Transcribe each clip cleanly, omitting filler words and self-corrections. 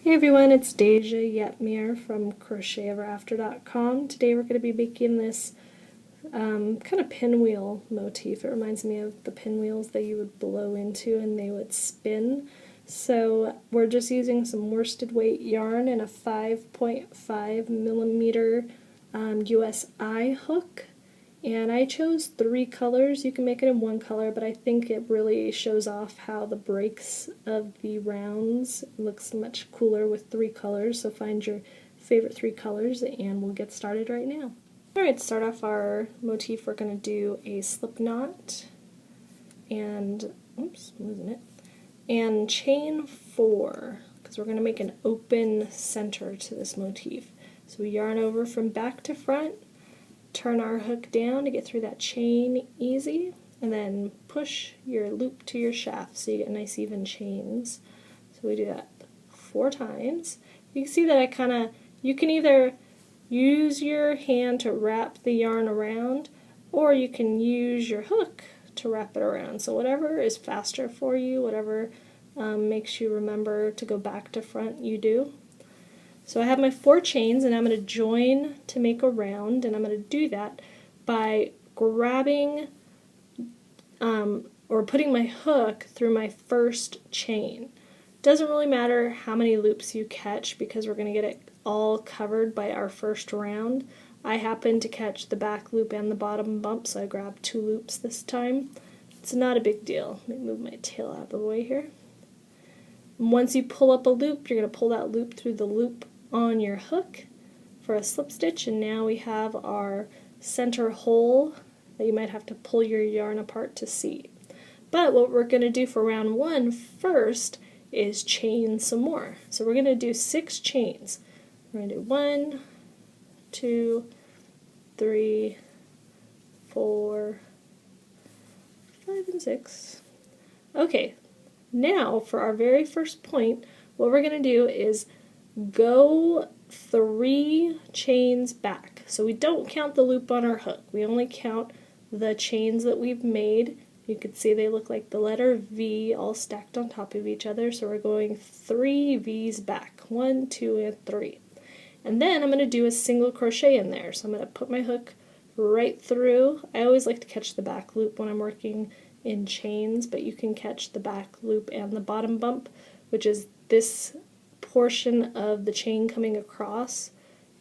Hey everyone, it's Deja Yetmir from CrochetEverAfter.com. Today we're going to be making this kind of pinwheel motif. It reminds me of the pinwheels that you would blow into and they would spin. So we're just using some worsted weight yarn and a 5.5 millimeter USI hook. And I chose 3 colors. You can make it in 1 color, but I think it really shows off how the breaks of the rounds looks much cooler with 3 colors. So find your favorite 3 colors and we'll get started right now. Alright, to start off our motif, we're going to do a slip knot and, oops, I'm losing it, and chain 4, because we're going to make an open center to this motif. So we yarn over from back to front, turn our hook down to get through that chain easy, and then push your loop to your shaft so you get nice even chains. So we do that 4 times. You can see that you can either use your hand to wrap the yarn around, or you can use your hook to wrap it around. So whatever is faster for you, whatever makes you remember to go back to front, you do. So I have my 4 chains and I'm going to join to make a round, and I'm going to do that by grabbing or putting my hook through my first chain. Doesn't really matter how many loops you catch because we're going to get it all covered by our first round. I happen to catch the back loop and the bottom bump, so I grabbed 2 loops this time. It's not a big deal. Let me move my tail out of the way here. And once you pull up a loop, you're going to pull that loop through the loop on your hook for a slip stitch, and now we have our center hole that you might have to pull your yarn apart to see. But what we're going to do for round 1 first is chain some more. So we're going to do 6 chains. We're going to do 1, 2, 3, 4, 5, and 6. Okay, now for our very first point, what we're going to do is go 3 chains back. So we don't count the loop on our hook. We only count the chains that we've made. You can see they look like the letter V all stacked on top of each other. So we're going 3 V's back. 1, 2, and 3. And then I'm going to do a single crochet in there. So I'm going to put my hook right through. I always like to catch the back loop when I'm working in chains, but you can catch the back loop and the bottom bump, which is this portion of the chain coming across.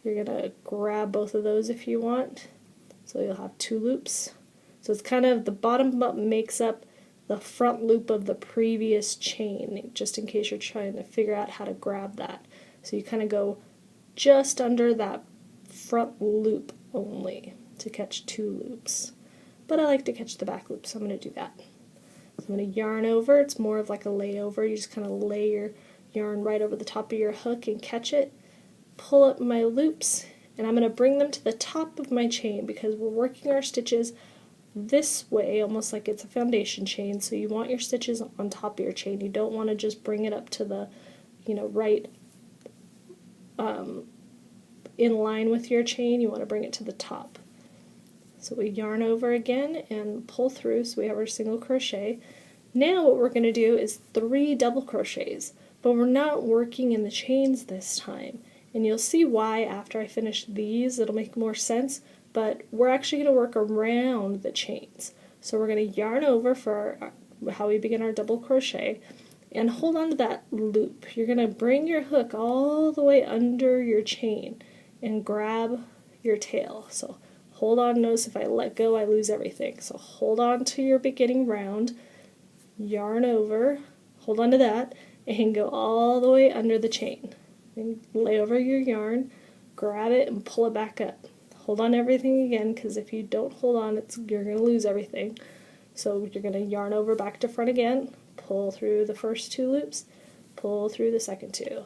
You're going to grab both of those if you want. So you'll have 2 loops. So it's kind of the bottom bump makes up the front loop of the previous chain, just in case you're trying to figure out how to grab that. So you kind of go just under that front loop only to catch 2 loops. But I like to catch the back loop, so I'm going to do that. So I'm going to yarn over. It's more of like a layover. You just kind of lay your yarn right over the top of your hook and catch it. Pull up my loops, and I'm going to bring them to the top of my chain because we're working our stitches this way, almost like it's a foundation chain, so you want your stitches on top of your chain. You don't want to just bring it up to the, right in line with your chain. You want to bring it to the top. So we yarn over again and pull through, so we have our single crochet. Now what we're going to do is 3 double crochets, but we're not working in the chains this time. And you'll see why after I finish these. It'll make more sense, but we're actually going to work around the chains. So we're going to yarn over for how we begin our double crochet and hold on to that loop. You're going to bring your hook all the way under your chain and grab your tail. So hold on, notice if I let go I lose everything. So hold on to your beginning round, yarn over, hold on to that, and go all the way under the chain. And lay over your yarn, grab it, and pull it back up. Hold on to everything again, because if you don't hold on, you're going to lose everything. So you're going to yarn over back to front again, pull through the first 2 loops, pull through the second 2.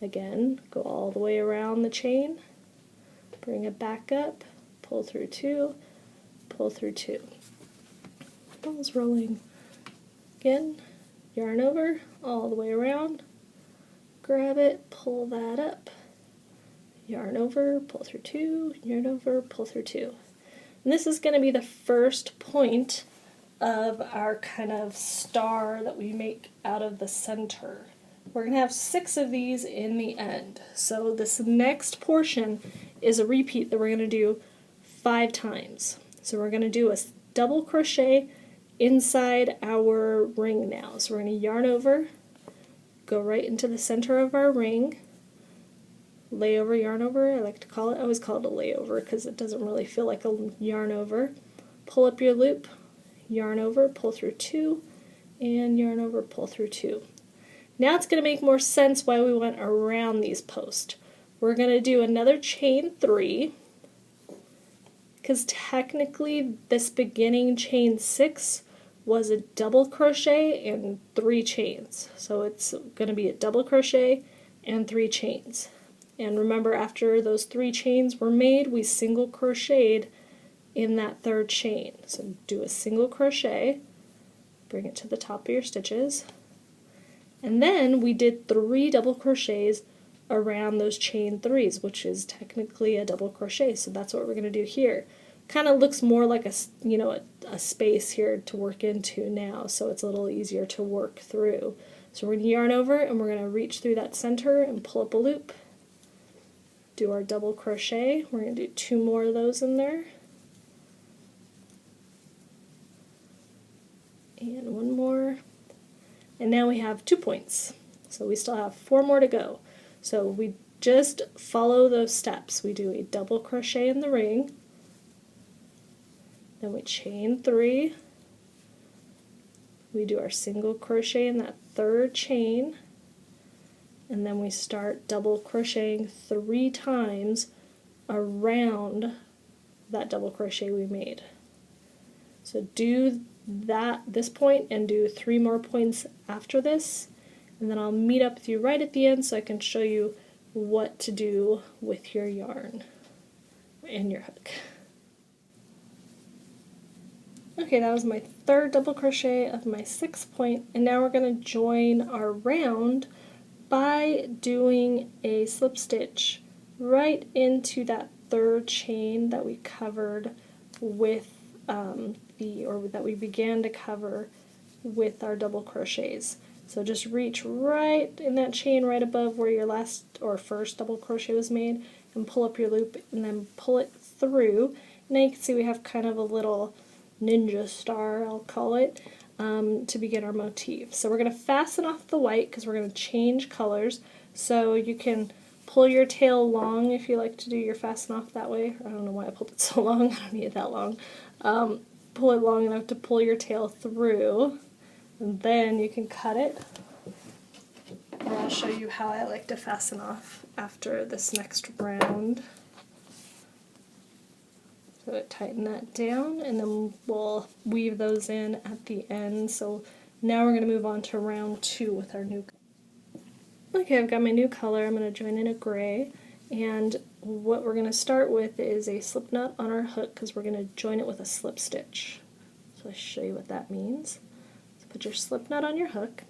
Again, go all the way around the chain, bring it back up, pull through 2, pull through 2. Ball's rolling. Again, yarn over all the way around, grab it, pull that up, yarn over, pull through 2, yarn over, pull through 2. And this is going to be the first point of our kind of star that we make out of the center. We're going to have 6 of these in the end. So this next portion is a repeat that we're going to do 5 times. So we're going to do a double crochet inside our ring now. So we're going to yarn over, go right into the center of our ring, lay over, yarn over, I like to call it. I always call it a layover because it doesn't really feel like a yarn over. Pull up your loop, yarn over, pull through 2, and yarn over, pull through 2. Now it's going to make more sense why we went around these posts. We're going to do another chain 3, because technically this beginning chain 6 was a double crochet and 3 chains. So it's going to be a double crochet and 3 chains. And remember, after those 3 chains were made, we single crocheted in that 3rd chain. So do a single crochet, bring it to the top of your stitches, and then we did 3 double crochets around those chain 3s, which is technically a double crochet. So that's what we're going to do here. Kind of looks more like a space here to work into now, so it's a little easier to work through. So we're going to yarn over and we're going to reach through that center and pull up a loop. Do our double crochet. We're going to do 2 more of those in there. And 1 more. And now we have 2 points. So we still have 4 more to go. So we just follow those steps. We do a double crochet in the ring, then we chain 3, we do our single crochet in that 3rd chain, and then we start double crocheting 3 times around that double crochet we made. So do this point and do 3 more points after this, and then I'll meet up with you right at the end so I can show you what to do with your yarn and your hook. Okay, that was my 3rd double crochet of my 6th point, and now we're going to join our round by doing a slip stitch right into that 3rd chain that we covered with that we began to cover with our double crochets. So just reach right in that chain right above where your last or first double crochet was made and pull up your loop and then pull it through. Now you can see we have kind of a little ninja star, I'll call it, to begin our motif. So we're going to fasten off the white because we're going to change colors. So you can pull your tail long if you like to do your fasten off that way. I don't know why I pulled it so long. I don't need it that long. Pull it long enough to pull your tail through, and then you can cut it. Or I'll show you how I like to fasten off after this next round. So tighten that down, and then we'll weave those in at the end. So now we're going to move on to round 2 with our new color. Okay, I've got my new color. I'm going to join in a gray, and what we're going to start with is a slip knot on our hook because we're going to join it with a slip stitch. So I'll show you what that means. So put your slip knot on your hook,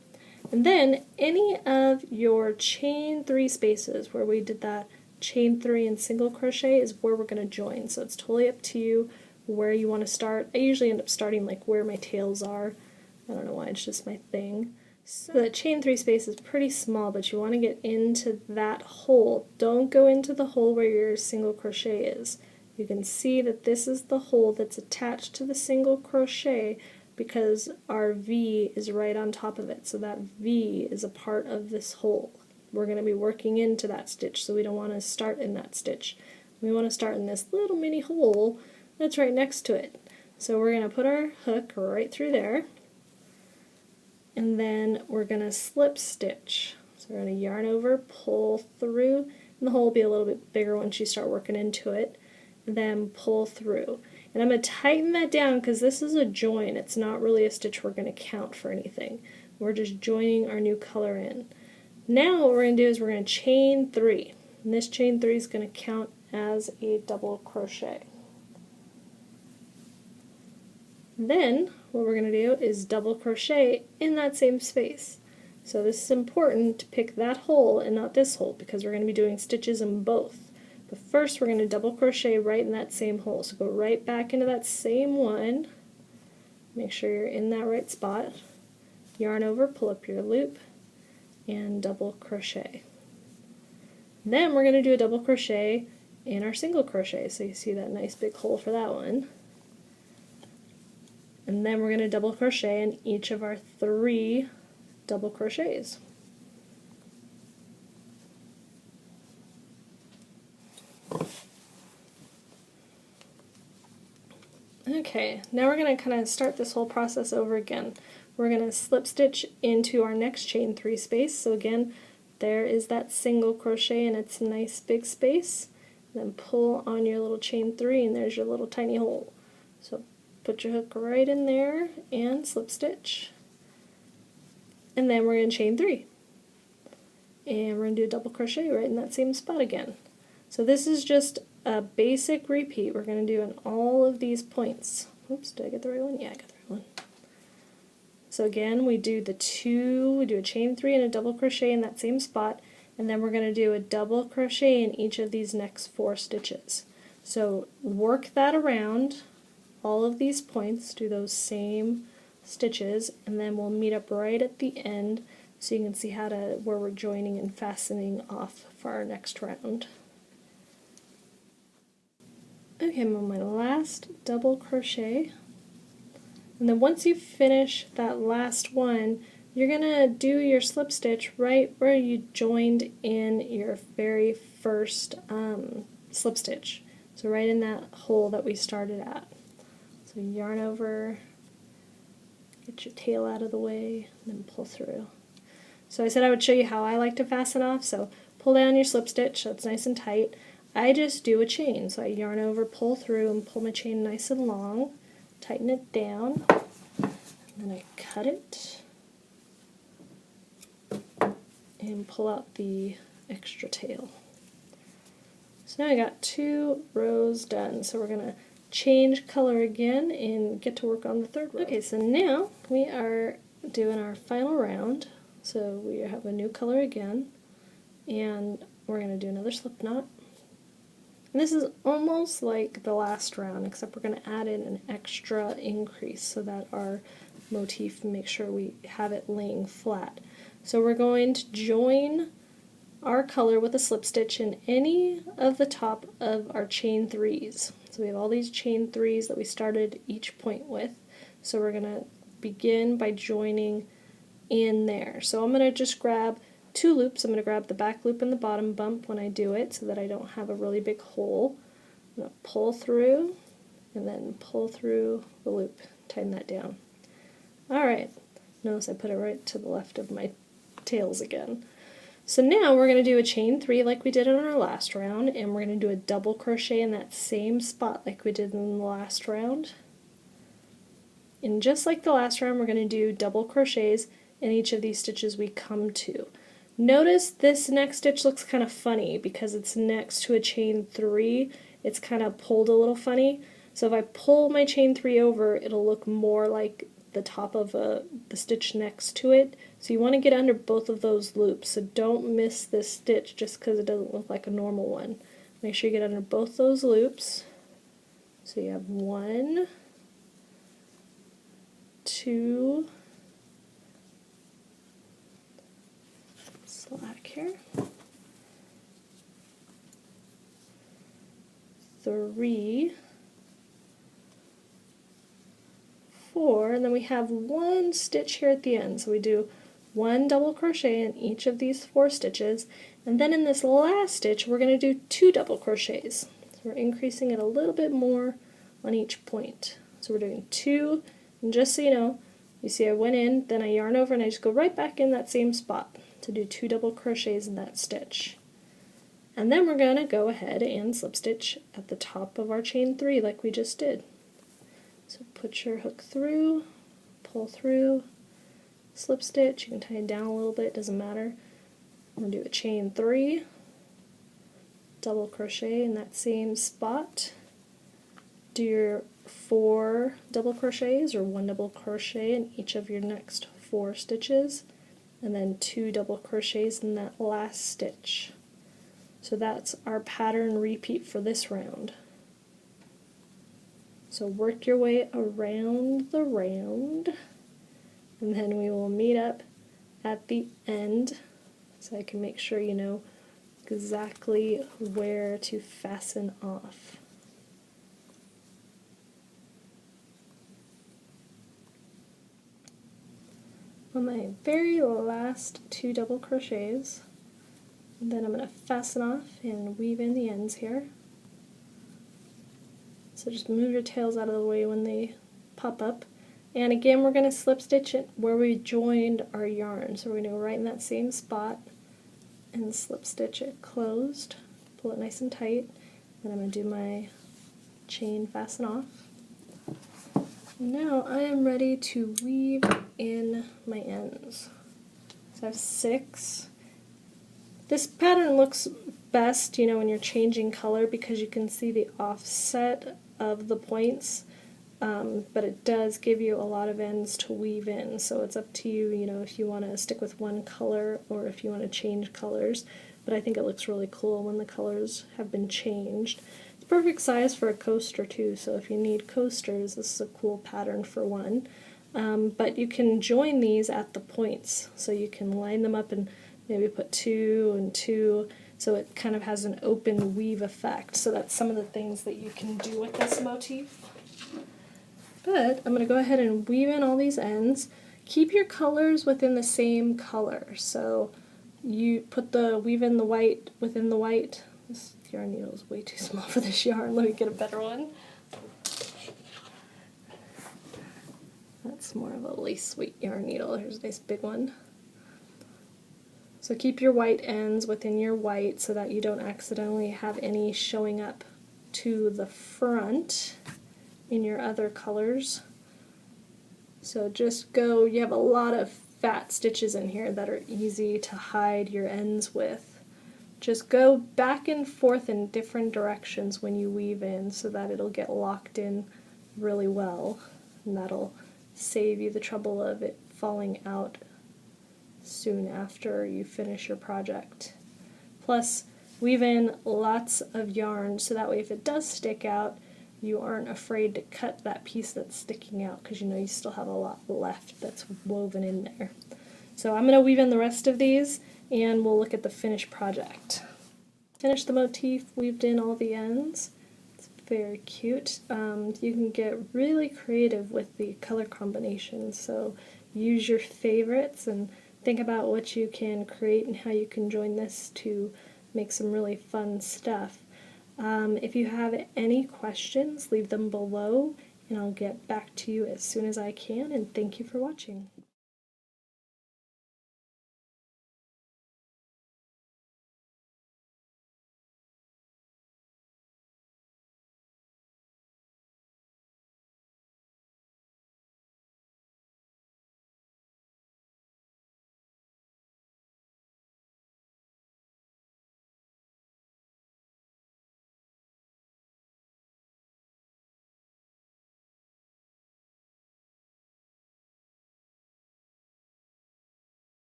and then any of your chain 3 spaces where we did that chain 3 and single crochet is where we're going to join. So it's totally up to you where you want to start. I usually end up starting like where my tails are. I don't know why, it's just my thing. So the chain 3 space is pretty small, but you want to get into that hole. Don't go into the hole where your single crochet is. You can see that this is the hole that's attached to the single crochet because our V is right on top of it. So that V is a part of this hole. We're going to be working into that stitch, so we don't want to start in that stitch. We want to start in this little mini hole that's right next to it. So we're going to put our hook right through there, and then we're going to slip stitch. So we're going to yarn over, pull through, and the hole will be a little bit bigger once you start working into it, and then pull through. And I'm going to tighten that down because this is a join. It's not really a stitch we're going to count for anything. We're just joining our new color in. Now what we're going to do is we're going to chain 3. And this chain 3 is going to count as a double crochet. Then what we're going to do is double crochet in that same space. So this is important to pick that hole and not this hole because we're going to be doing stitches in both. But first we're going to double crochet right in that same hole. So go right back into that same one. Make sure you're in that right spot. Yarn over, pull up your loop, and double crochet. Then we're going to do a double crochet in our single crochet, so you see that nice big hole for that one. And then we're going to double crochet in each of our 3 double crochets. Okay, now we're going to kind of start this whole process over again. We're going to slip stitch into our next chain 3 space. So again, there is that single crochet and its nice big space. Then pull on your little chain 3 and there's your little tiny hole. So put your hook right in there and slip stitch. And then we're going to chain 3. And we're going to do a double crochet right in that same spot again. So this is just a basic repeat we're going to do in all of these points. Oops, did I get the right one? Yeah, I got the right one. So again, we do a chain 3 and a double crochet in that same spot, and then we're going to do a double crochet in each of these next 4 stitches. So work that around all of these points, do those same stitches, and then we'll meet up right at the end so you can see where we're joining and fastening off for our next round. Okay, I'm on my last double crochet, and then once you finish that last one, you're going to do your slip stitch right where you joined in your very first slip stitch. So right in that hole that we started at. So yarn over, get your tail out of the way, and then pull through. So I said I would show you how I like to fasten off, so pull down your slip stitch so it's nice and tight. I just do a chain, so I yarn over, pull through, and pull my chain nice and long, tighten it down, and then I cut it, and pull out the extra tail. So now I got 2 rows done, so we're going to change color again and get to work on the 3rd row. Okay, so now we are doing our final round, so we have a new color again, and we're going to do another slip knot. And this is almost like the last round, except we're going to add in an extra increase so that our motif, make sure we have it laying flat. So we're going to join our color with a slip stitch in any of the top of our chain 3s. So we have all these chain 3s that we started each point with. So we're going to begin by joining in there. So I'm going to just grab 2 loops. I'm going to grab the back loop and the bottom bump when I do it so that I don't have a really big hole. I'm going to pull through and then pull through the loop, tighten that down. Alright, notice I put it right to the left of my tails again. So now we're going to do a chain 3 like we did in our last round, and we're going to do a double crochet in that same spot like we did in the last round. And just like the last round, we're going to do double crochets in each of these stitches we come to. Notice this next stitch looks kind of funny because it's next to a chain 3. It's kind of pulled a little funny. So if I pull my chain 3 over, it'll look more like the top of the stitch next to it. So you want to get under both of those loops. So don't miss this stitch just because it doesn't look like a normal one. Make sure you get under both those loops. So you have 1, 2, slack here, 3, 4, and then we have 1 stitch here at the end. So we do 1 double crochet in each of these 4 stitches, and then in this last stitch we're going to do 2 double crochets. So we're increasing it a little bit more on each point. So we're doing 2, and just so you know, you see I went in, then I yarn over, and I just go right back in that same spot to do 2 double crochets in that stitch. And then we're going to go ahead and slip stitch at the top of our chain 3 like we just did. So put your hook through, pull through, slip stitch. You can tie it down a little bit, doesn't matter. We're going to do a chain 3, double crochet in that same spot. Do your 4 double crochets or 1 double crochet in each of your next 4 stitches, and then 2 double crochets in that last stitch. So that's our pattern repeat for this round. So work your way around the round, and then we will meet up at the end so I can make sure you know exactly where to fasten off. On my very last 2 double crochets, then I'm going to fasten off and weave in the ends here. So just move your tails out of the way when they pop up. And again, we're going to slip stitch it where we joined our yarn. So we're going to go right in that same spot and slip stitch it closed, pull it nice and tight. Then I'm going to do my chain fasten off. Now I am ready to weave in my ends. So I have 6. This pattern looks best, you know, when you're changing color because you can see the offset of the points, but it does give you a lot of ends to weave in, so it's up to you, you know, if you want to stick with one color or if you want to change colors, but I think it looks really cool when the colors have been changed. Perfect size for a coaster too, so if you need coasters, this is a cool pattern for one. But you can join these at the points, so you can line them up and maybe put 2 and 2, so it kind of has an open weave effect. So that's some of the things that you can do with this motif. But I'm going to go ahead and weave in all these ends. Keep your colors within the same color, so you put the weave in the white within the white. This yarn needle is way too small for this yarn. Let me get a better one. That's more of a lace weight yarn needle. Here's a nice big one. So keep your white ends within your white so that you don't accidentally have any showing up to the front in your other colors. So just go, you have a lot of fat stitches in here that are easy to hide your ends with. Just go back and forth in different directions when you weave in so that it'll get locked in really well, and that'll save you the trouble of it falling out soon after you finish your project. Plus, weave in lots of yarn so that way if it does stick out, you aren't afraid to cut that piece that's sticking out because you know you still have a lot left that's woven in there. So I'm going to weave in the rest of these and we'll look at the finished project. Finish the motif, weaved in all the ends. It's very cute. You can get really creative with the color combinations, so use your favorites and think about what you can create and how you can join this to make some really fun stuff. If you have any questions, leave them below and I'll get back to you as soon as I can, and thank you for watching.